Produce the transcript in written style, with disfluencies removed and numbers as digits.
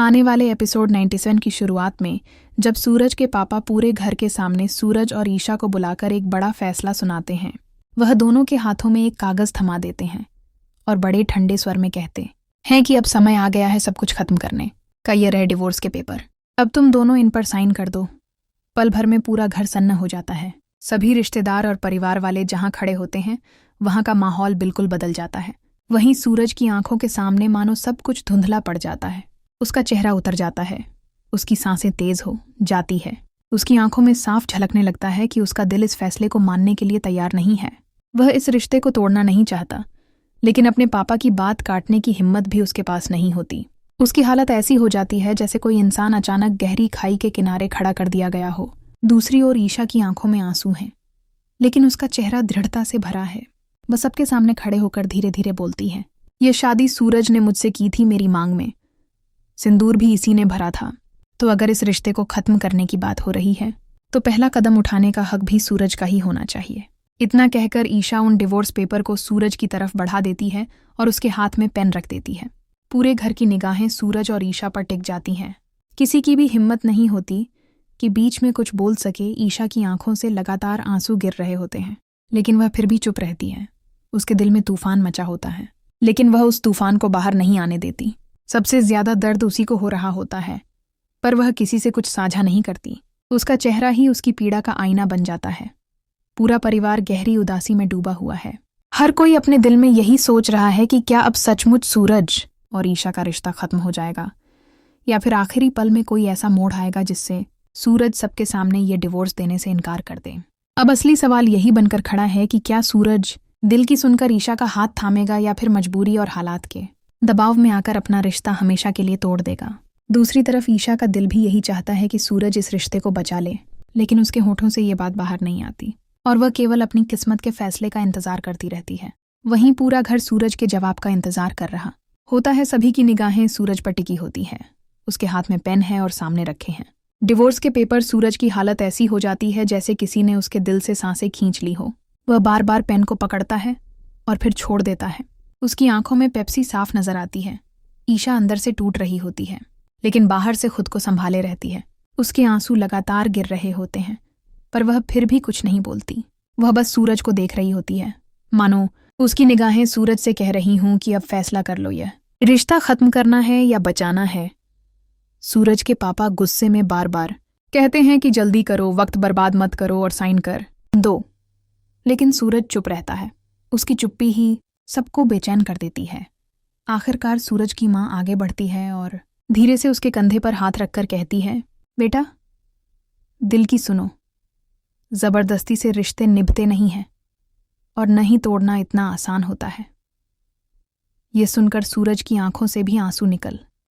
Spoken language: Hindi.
आने वाले एपिसोड 97 की शुरुआत में जब सूरज के पापा पूरे घर के सामने सूरज और ईशा को बुलाकर एक बड़ा फैसला सुनाते हैं, वह दोनों के हाथों में एक कागज थमा देते हैं और बड़े ठंडे स्वर में कहते हैं कि अब समय आ गया है सब कुछ खत्म करने का। ये रहे डिवोर्स के पेपर, अब तुम दोनों इन पर साइन कर दो। पल भर में पूरा घर सन्न हो जाता है। सभी रिश्तेदार और परिवार वाले जहां खड़े होते हैं वहां का माहौल बिल्कुल बदल जाता है। वहीं सूरज की आंखों के सामने मानो सब कुछ धुंधला पड़ जाता है। उसका चेहरा उतर जाता है, उसकी सांसें तेज हो जाती है, उसकी आंखों में साफ झलकने लगता है कि उसका दिल इस फैसले को मानने के लिए तैयार नहीं है। वह इस रिश्ते को तोड़ना नहीं चाहता, लेकिन अपने पापा की बात काटने की हिम्मत भी उसके पास नहीं होती। उसकी हालत ऐसी हो जाती है जैसे कोई इंसान अचानक गहरी खाई के किनारे खड़ा कर दिया गया हो। दूसरी ओर ईशा की आंखों में आंसू हैं, लेकिन उसका चेहरा दृढ़ता से भरा है। वह सबके सामने खड़े होकर धीरे धीरे बोलती है, ये शादी सूरज ने मुझसे की थी मेरी मांग में, सिंदूर भी इसी ने भरा था। तो अगर इस रिश्ते को खत्म करने की बात हो रही है तो पहला कदम उठाने का हक भी सूरज का ही होना चाहिए। इतना कहकर ईशा उन डिवोर्स पेपर को सूरज की तरफ बढ़ा देती है और उसके हाथ में पेन रख देती है। पूरे घर की निगाहें सूरज और ईशा पर टिक जाती हैं। किसी की भी हिम्मत नहीं होती कि बीच में कुछ बोल सके। ईशा की आंखों से लगातार आंसू गिर रहे होते हैं, लेकिन वह फिर भी चुप रहती है। उसके दिल में तूफान मचा होता है, लेकिन वह उस तूफान को बाहर नहीं आने देती। सबसे ज्यादा दर्द उसी को हो रहा होता है, पर वह किसी से कुछ साझा नहीं करती। उसका चेहरा ही उसकी पीड़ा का आईना बन जाता है। पूरा परिवार गहरी उदासी में डूबा हुआ है। हर कोई अपने दिल में यही सोच रहा है कि क्या अब सचमुच सूरज और ईशा का रिश्ता खत्म हो जाएगा, या फिर आखिरी पल में कोई ऐसा मोड़ आएगा जिससे सूरज सबके सामने ये डिवोर्स देने से इनकार कर दे। अब असली सवाल यही बनकर खड़ा है कि क्या सूरज दिल की सुनकर ईशा का हाथ थामेगा या फिर मजबूरी और हालात के दबाव में आकर अपना रिश्ता हमेशा के लिए तोड़ देगा। दूसरी तरफ ईशा का दिल भी यही चाहता है कि सूरज इस रिश्ते को बचा ले, लेकिन उसके होठों से ये बात बाहर नहीं आती और वह केवल अपनी किस्मत के फैसले का इंतजार करती रहती है। वहीं पूरा घर सूरज के जवाब का इंतजार कर रहा होता है। सभी की निगाहें सूरज पर टिकी होती है। उसके हाथ में पेन है और सामने रखे हैं डिवोर्स के पेपर। सूरज की हालत ऐसी हो जाती है जैसे किसी ने उसके दिल से सांसें खींच ली हो। वह बार बार पेन को पकड़ता है और फिर छोड़ देता है। उसकी आंखों में पेप्सी साफ नजर आती है। ईशा अंदर से टूट रही होती है, लेकिन बाहर से खुद को संभाले रहती है। उसके आंसू लगातार गिर रहे होते हैं, पर वह फिर भी कुछ नहीं बोलती। वह बस सूरज को देख रही होती है, मानो उसकी निगाहें सूरज से कह रही हूं कि अब फैसला कर लो, यह रिश्ता खत्म करना है या बचाना है। सूरज के पापा गुस्से में बार बार कहते हैं कि जल्दी करो, वक्त बर्बाद मत करो और साइन कर दो, लेकिन सूरज चुप रहता है। उसकी चुप्पी ही सबको बेचैन कर देती है। आखिरकार सूरज की माँ आगे बढ़ती है और धीरे से उसके कंधे पर हाथ रखकर कहती है, बेटा दिल की सुनो, जबरदस्ती से रिश्ते निभते नहीं हैं और नहीं तोड़ना इतना आसान होता है। ये सुनकर सूरज की आंखों से भी आंसू निकल